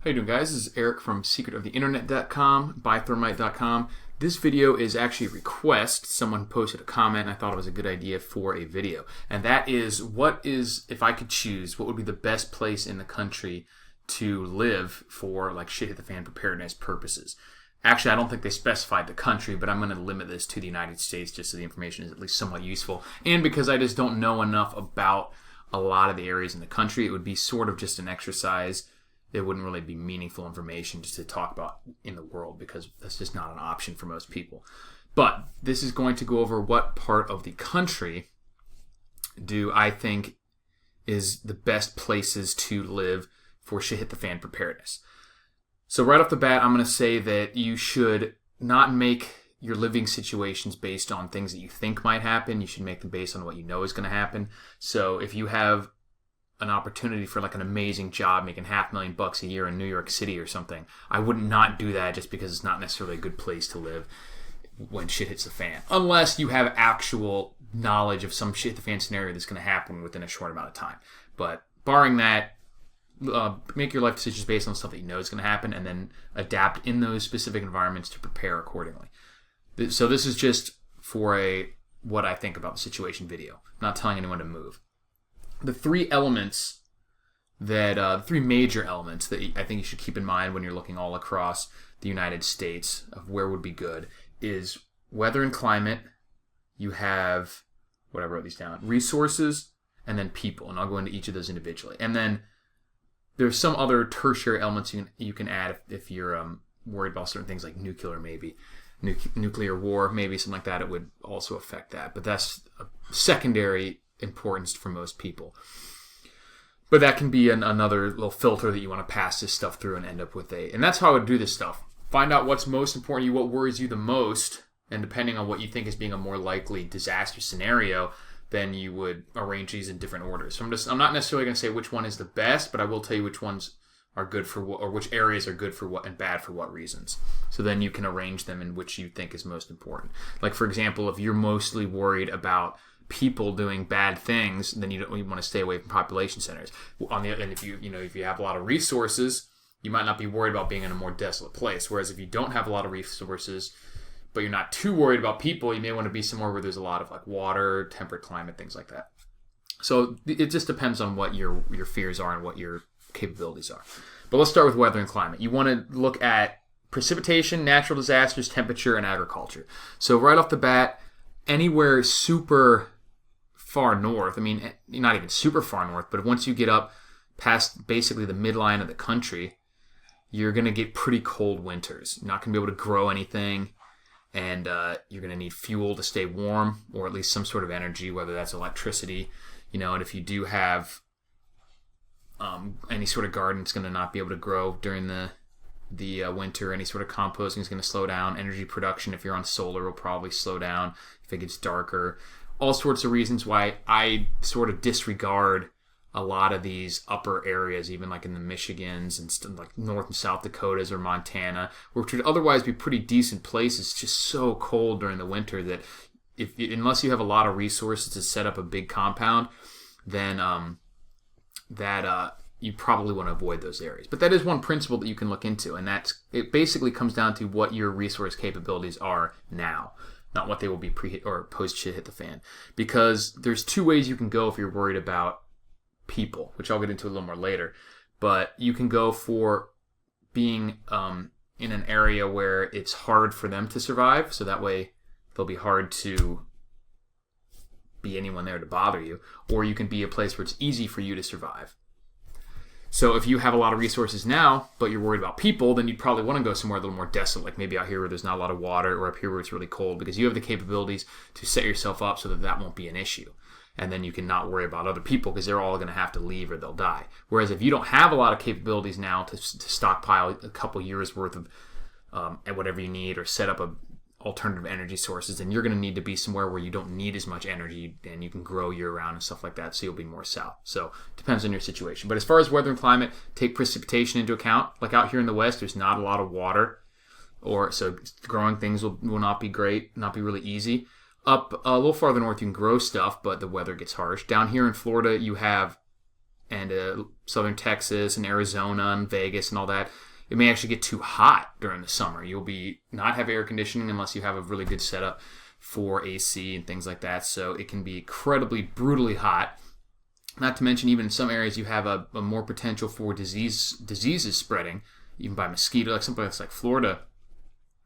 How you doing, guys? This is Eric from secretoftheinternet.com, buythermite.com. This video is actually a request. Someone posted a comment and I thought it was a good idea for a video. And that is, if I could choose, what would be the best place in the country to live for like shit hit the fan preparedness purposes? Actually, I don't think they specified the country, but I'm going to limit this to the United States just so the information is at least somewhat useful. And because I just don't know enough about a lot of the areas in the country, it would be sort of just an exercise. It wouldn't really be meaningful information just to talk about in the world because that's just not an option for most people. But this is going to go over what part of the country do I think is the best places to live for shit hit the fan preparedness. So right off the bat, I'm going to say that you should not make your living situations based on things that you think might happen. You should make them based on what you know is going to happen. So if you have an opportunity for like an amazing job making $500,000 a year in New York City or something, I would not do that just because it's not necessarily a good place to live when shit hits the fan. Unless you have actual knowledge of some shit hit the fan scenario that's going to happen within a short amount of time. But barring that, make your life decisions based on stuff that you know is going to happen and then adapt in those specific environments to prepare accordingly. So this is just for a what I think about the situation video. I'm not telling anyone to move. The three major elements that I think you should keep in mind when you're looking all across the United States of where would be good is weather and climate. You have, what I wrote these down, resources, and then people. And I'll go into each of those individually. And then there's some other tertiary elements you can add if you're worried about certain things like nuclear maybe. Nuclear war, maybe something like that. It would also affect that. But that's a secondary importance for most people. But that can be another little filter that you want to pass this stuff through and end up with and that's how I would do this stuff. Find out what's most important to you, what worries you the most, and depending on what you think is being a more likely disaster scenario, then you would arrange these in different orders. So I'm not necessarily going to say which one is the best, but I will tell you which ones are good for what, or which areas are good for what and bad for what reasons. So then you can arrange them in which you think is most important. Like for example, if you're mostly worried about people doing bad things, then you want to stay away from population centers. And if you have a lot of resources, you might not be worried about being in a more desolate place. Whereas if you don't have a lot of resources, but you're not too worried about people, you may want to be somewhere where there's a lot of like water, temperate climate, things like that. So it just depends on what your fears are and what your capabilities are. But let's start with weather and climate. You want to look at precipitation, natural disasters, temperature, and agriculture. So right off the bat, anywhere super far north, I mean, not even super far north, but once you get up past basically the midline of the country, you're going to get pretty cold winters. You're not going to be able to grow anything, and you're going to need fuel to stay warm, or at least some sort of energy, whether that's electricity, and if you do have any sort of garden, it's going to not be able to grow during the winter. Any sort of composting is going to slow down. Energy production, if you're on solar, will probably slow down if it gets darker. All sorts of reasons why I sort of disregard a lot of these upper areas, even like in the Michigans and like North and South Dakotas or Montana, which would otherwise be pretty decent places. It's just so cold during the winter that unless you have a lot of resources to set up a big compound, then you probably want to avoid those areas. But that is one principle that you can look into, and it basically comes down to what your resource capabilities are now, not what they will be pre or post shit hit the fan. Because there's two ways you can go if you're worried about people, which I'll get into a little more later. But you can go for being in an area where it's hard for them to survive, so that way they'll be hard to be anyone there to bother you, or you can be a place where it's easy for you to survive. So if you have a lot of resources now, but you're worried about people, then you'd probably want to go somewhere a little more desolate, like maybe out here where there's not a lot of water, or up here where it's really cold, because you have the capabilities to set yourself up so that won't be an issue. And then you can not worry about other people because they're all going to have to leave or they'll die. Whereas if you don't have a lot of capabilities now to stockpile a couple years worth of whatever you need or set up alternative energy sources, then you're going to need to be somewhere where you don't need as much energy and you can grow year round and stuff like that, so you'll be more south. So it depends on your situation. But as far as weather and climate, take precipitation into account. Like out here in the West, there's not a lot of water, so growing things will not be great, not be really easy. Up a little farther north, you can grow stuff, but the weather gets harsh. Down here in Florida, you have, and southern Texas and Arizona and Vegas and all that, it may actually get too hot during the summer. You'll not have air conditioning unless you have a really good setup for AC and things like that. So it can be incredibly, brutally hot. Not to mention, even in some areas, you have a more potential for diseases spreading, even by mosquito. Like something like Florida,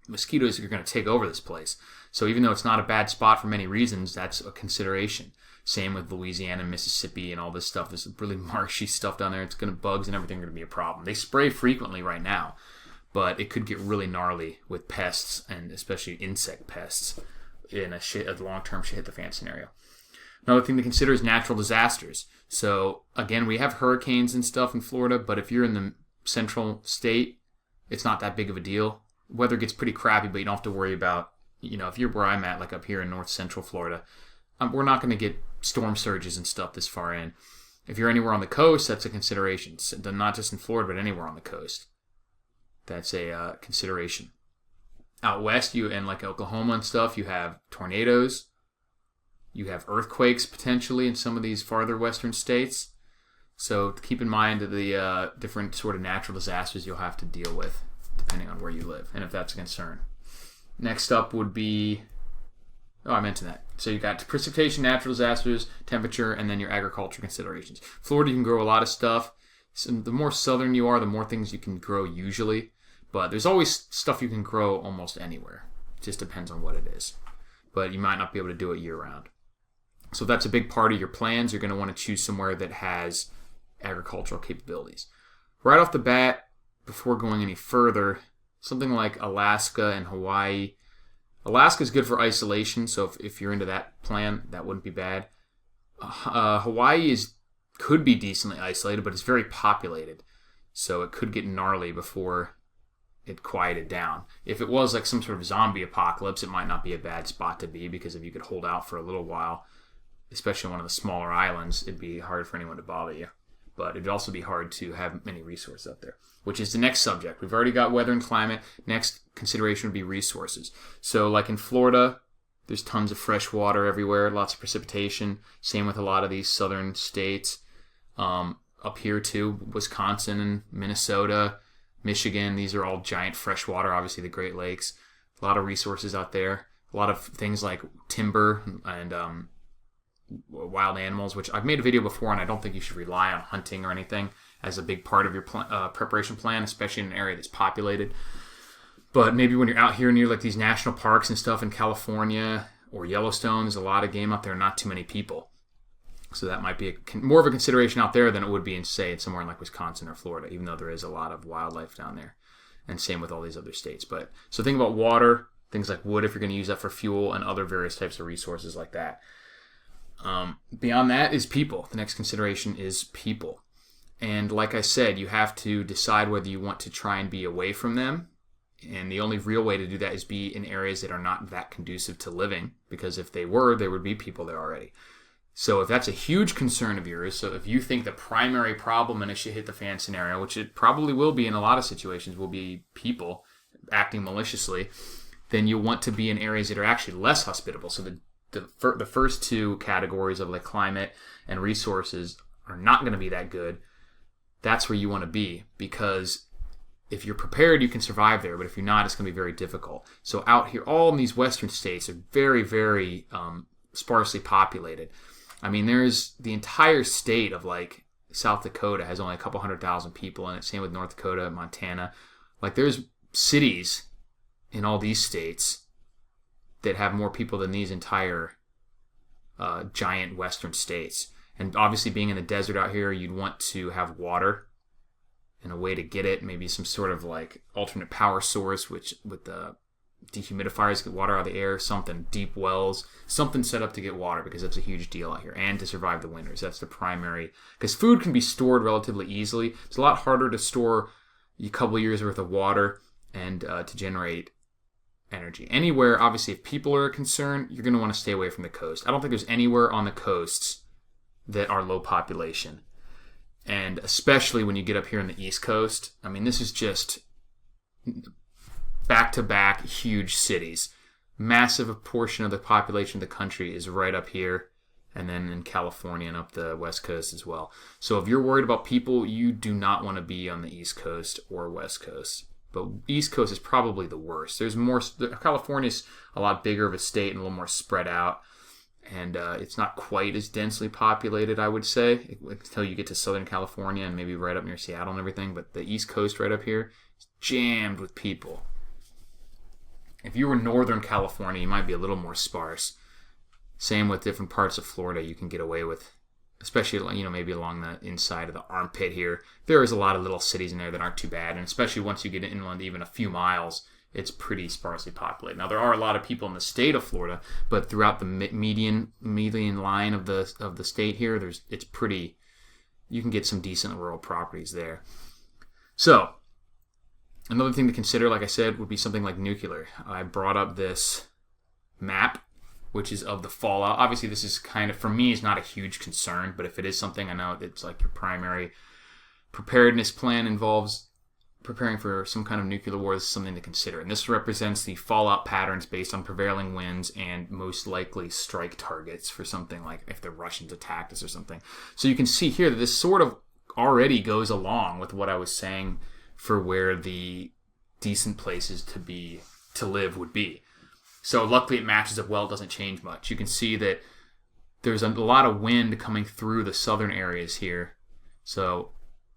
mosquitoes are going to take over this place. So even though it's not a bad spot for many reasons, that's a consideration. Same with Louisiana and Mississippi and all this stuff. There's really marshy stuff down there. It's going to bugs and everything are going to be a problem. They spray frequently right now, but it could get really gnarly with pests and especially insect pests in a long-term shit hit the fan scenario. Another thing to consider is natural disasters. So again, we have hurricanes and stuff in Florida, but if you're in the central state, it's not that big of a deal. Weather gets pretty crappy, but you don't have to worry about, if you're where I'm at, like up here in north central Florida, we're not going to get storm surges and stuff this far in. If you're anywhere on the coast, that's a consideration. So not just in Florida, but anywhere on the coast. That's a consideration. Out west, and like Oklahoma and stuff, you have tornadoes. You have earthquakes potentially in some of these farther western states. So keep in mind the different sort of natural disasters you'll have to deal with depending on where you live and if that's a concern. Next up would be... I mentioned that. So you got precipitation, natural disasters, temperature, and then your agriculture considerations. Florida, you can grow a lot of stuff. So the more southern you are, the more things you can grow usually. But there's always stuff you can grow almost anywhere. It just depends on what it is. But you might not be able to do it year-round. So if that's a big part of your plans, you're going to want to choose somewhere that has agricultural capabilities. Right off the bat, before going any further, something like Alaska and Hawaii. Alaska is good for isolation, so if you're into that plan, that wouldn't be bad. Hawaii could be decently isolated, but it's very populated, so it could get gnarly before it quieted down. If it was like some sort of zombie apocalypse, it might not be a bad spot to be, because if you could hold out for a little while, especially on one of the smaller islands, it'd be hard for anyone to bother you. But it'd also be hard to have many resources up there, which is the next subject. We've already got weather and climate. Next consideration would be resources. So like in Florida, there's tons of fresh water everywhere, lots of precipitation. Same with a lot of these southern states. Up here too, Wisconsin and Minnesota, Michigan, these are all giant fresh water, obviously the Great Lakes. A lot of resources out there. A lot of things like timber and wild animals, which I've made a video before, and I don't think you should rely on hunting or anything as a big part of your preparation plan, especially in an area that's populated. But maybe when you're out here near like these national parks and stuff in California or Yellowstone, there's a lot of game out there, not too many people. So that might be more of a consideration out there than it would be in, say, somewhere in like Wisconsin or Florida, even though there is a lot of wildlife down there. And same with all these other states. But so think about water, things like wood if you're going to use that for fuel, and other various types of resources like that. Beyond that is people. The next consideration is people. And like I said, you have to decide whether you want to try and be away from them. And the only real way to do that is be in areas that are not that conducive to living, because if they were, there would be people there already. So if that's a huge concern of yours, so if you think the primary problem in a shit hit the fan scenario, which it probably will be in a lot of situations, will be people acting maliciously, then you'll want to be in areas that are actually less hospitable. So the first two categories of like climate and resources are not going to be that good. That's where you want to be, because if you're prepared, you can survive there. But if you're not, it's going to be very difficult. So out here, all in these western states are very, very sparsely populated. I mean, there's the entire state of like South Dakota has only a couple 100,000 people in it. Same with North Dakota, Montana. Like there's cities in all these states that have more people than these entire giant western states. And obviously being in the desert out here, you'd want to have water and a way to get it. Maybe some sort of like alternate power source, which with the dehumidifiers get water out of the air, something, deep wells, something set up to get water, because that's a huge deal out here, and to survive the winters. That's the primary, because food can be stored relatively easily. It's a lot harder to store a couple of years worth of water and to generate energy. Anywhere, obviously, if people are a concern, you're going to want to stay away from the coast. I don't think there's anywhere on the coasts that are low population. And especially when you get up here on the East Coast, I mean, this is just back-to-back huge cities. Massive portion of the population of the country is right up here. and then in California and up the West Coast as well. So if you're worried about people, you do not want to be on the East Coast or West Coast. But East Coast is probably the worst. There's more. California's a lot bigger of a state and a little more spread out, and it's not quite as densely populated, I would say, until you get to Southern California and maybe right up near Seattle and everything. But the East Coast right up here is jammed with people. If you were Northern California, you might be a little more sparse. Same with different parts of Florida, you can get away with, especially, maybe along the inside of the armpit here. There is a lot of little cities in there that aren't too bad, and especially once you get inland even a few miles, it's pretty sparsely populated. Now, there are a lot of people in the state of Florida, but throughout the median line of the state here, it's pretty. You can get some decent rural properties there. So, another thing to consider, like I said, would be something like nuclear. I brought up this map, which is of the fallout. Obviously, this is kind of, for me, is not a huge concern, but if it is something, I know it's like your primary preparedness plan involves preparing for some kind of nuclear war. This is something to consider. And this represents the fallout patterns based on prevailing winds and most likely strike targets for something like if the Russians attacked us or something. So you can see here that this sort of already goes along with what I was saying for where the decent places to live would be. So luckily it matches up well. It doesn't change much. You can see that there's a lot of wind coming through the southern areas here. So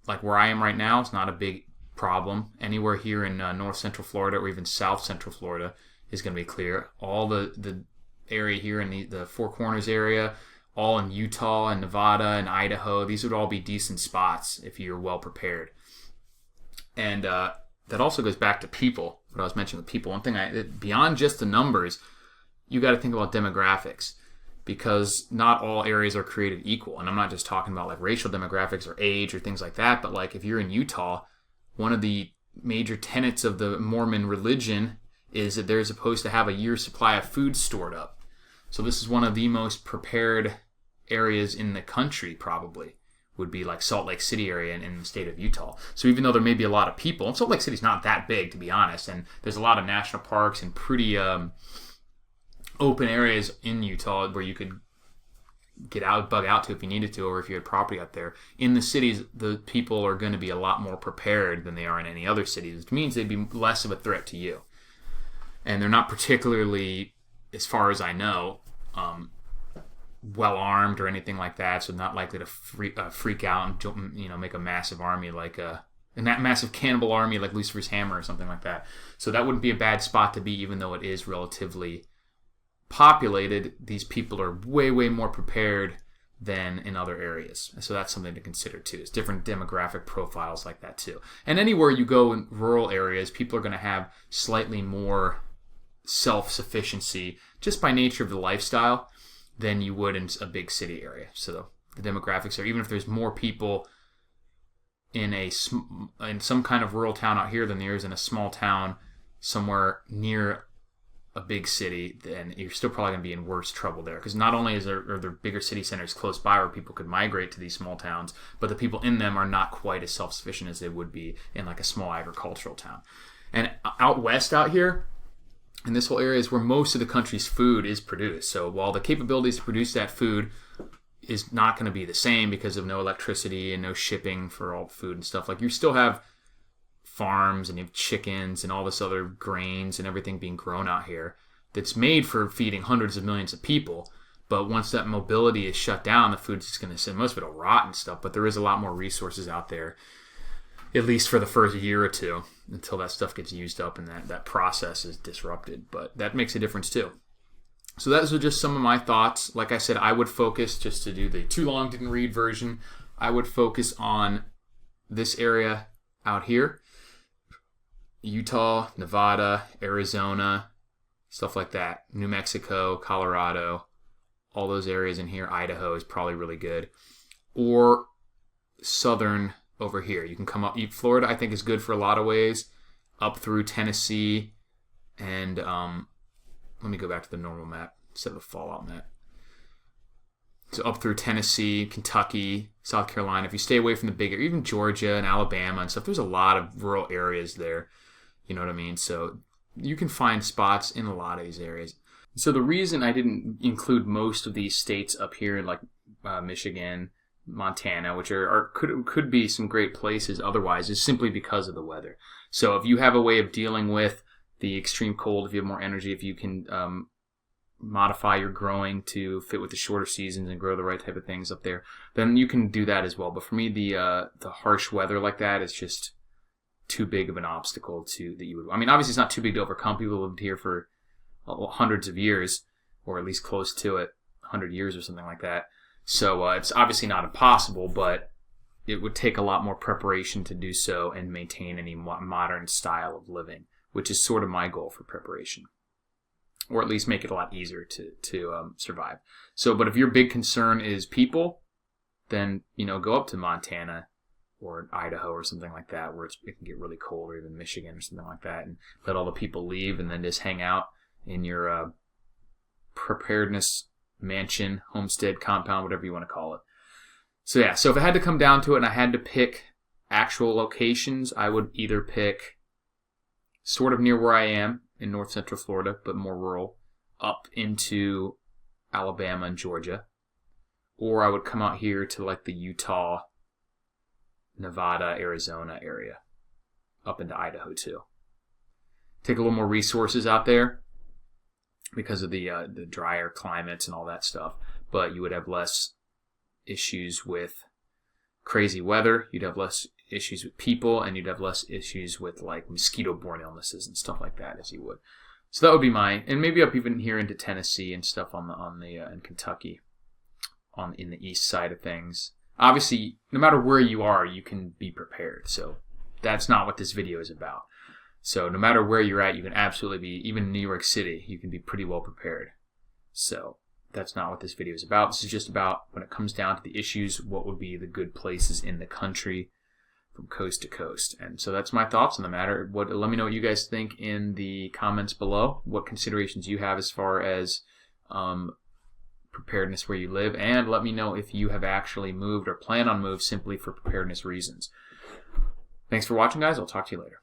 like where I am right now, it's not a big problem. Anywhere here in north central Florida or even south central Florida is going to be clear. All the area here in the Four Corners area, all in Utah and Nevada and Idaho, these would all be decent spots if you're well prepared. And that also goes back to people. What I was mentioning with people, one thing beyond just the numbers, you got to think about demographics, because not all areas are created equal. And I'm not just talking about like racial demographics or age or things like that, but like if you're in Utah, one of the major tenets of the Mormon religion is that they're supposed to have a year's supply of food stored up. So this is one of the most prepared areas in the country, probably, would be like Salt Lake City area in the state of Utah. So even though there may be a lot of people, and Salt Lake City's not that big, to be honest, and there's a lot of national parks and pretty open areas in Utah where you could bug out to if you needed to, or if you had property out there. In the cities, the people are going to be a lot more prepared than they are in any other cities, which means they'd be less of a threat to you. And they're not particularly, as far as I know, well armed or anything like that, so not likely to freak out and make a massive army like massive cannibal army like Lucifer's Hammer or something like that. So that wouldn't be a bad spot to be, even though it is relatively populated. These people are way, way more prepared than in other areas. So that's something to consider too. It's different demographic profiles like that too. And anywhere you go in rural areas, people are going to have slightly more self-sufficiency just by nature of the lifestyle than you would in a big city area. So the demographics are, even if there's more people in some kind of rural town out here than there is in a small town somewhere near a big city, then you're still probably going to be in worse trouble there. Because not only are there bigger city centers close by where people could migrate to these small towns, but the people in them are not quite as self-sufficient as they would be in like a small agricultural town. And out west out here, and this whole area is where most of the country's food is produced. So while the capabilities to produce that food is not going to be the same because of no electricity and no shipping for all food and stuff, like you still have farms and you have chickens and all this other grains and everything being grown out here that's made for feeding hundreds of millions of people. But once that mobility is shut down, the food's just going to sit. Most of it will rot and stuff, but there is a lot more resources out there, at least for the first year or two, until that stuff gets used up and that process is disrupted. But that makes a difference too. So those are just some of my thoughts. Like I said, I would focus, just to do the too long didn't read version, I would focus on this area out here. Utah, Nevada, Arizona, stuff like that. New Mexico, Colorado, all those areas in here. Idaho is probably really good. Or southern over here. You can come up. Florida, I think, is good for a lot of ways. Up through Tennessee. And let me go back to the normal map instead of the fallout map. So up through Tennessee, Kentucky, South Carolina. If you stay away from the bigger, even Georgia and Alabama and stuff, there's a lot of rural areas there. You know what I mean? So you can find spots in a lot of these areas. So the reason I didn't include most of these states up here, like Michigan, Montana, which could be some great places otherwise, is simply because of the weather. So if you have a way of dealing with the extreme cold, if you have more energy, if you can modify your growing to fit with the shorter seasons and grow the right type of things up there, then you can do that as well. But for me, the harsh weather like that is just too big of an obstacle that you would. I mean, obviously it's not too big to overcome. People lived here for hundreds of years, or at least close to it, 100 years or something like that. So it's obviously not impossible, but it would take a lot more preparation to do so and maintain any modern style of living, which is sort of my goal for preparation, or at least make it a lot easier to survive. So, but if your big concern is people, then go up to Montana or Idaho or something like that, where it can get really cold, or even Michigan or something like that, and let all the people leave, and then just hang out in your preparedness mansion, homestead, compound, whatever you want to call it. So yeah, so if it had to come down to it and I had to pick actual locations, I would either pick sort of near where I am in north central Florida, but more rural, up into Alabama and Georgia. Or I would come out here to like the Utah, Nevada, Arizona area, up into Idaho too. Take a little more resources out there because of the drier climates and all that stuff, but you would have less issues with crazy weather, you'd have less issues with people, and you'd have less issues with like mosquito-borne illnesses and stuff like that as you would. So that would be mine, and maybe up even here into Tennessee and stuff in Kentucky, in the east side of things. Obviously, no matter where you are, you can be prepared. So that's not what this video is about. So no matter where you're at, you can absolutely be, even in New York City, you can be pretty well prepared. So that's not what this video is about. This is just about, when it comes down to the issues, what would be the good places in the country from coast to coast. And so that's my thoughts on the matter. Let me know what you guys think in the comments below, what considerations you have as far as preparedness where you live, and let me know if you have actually moved or plan on move simply for preparedness reasons. Thanks for watching, guys. I'll talk to you later.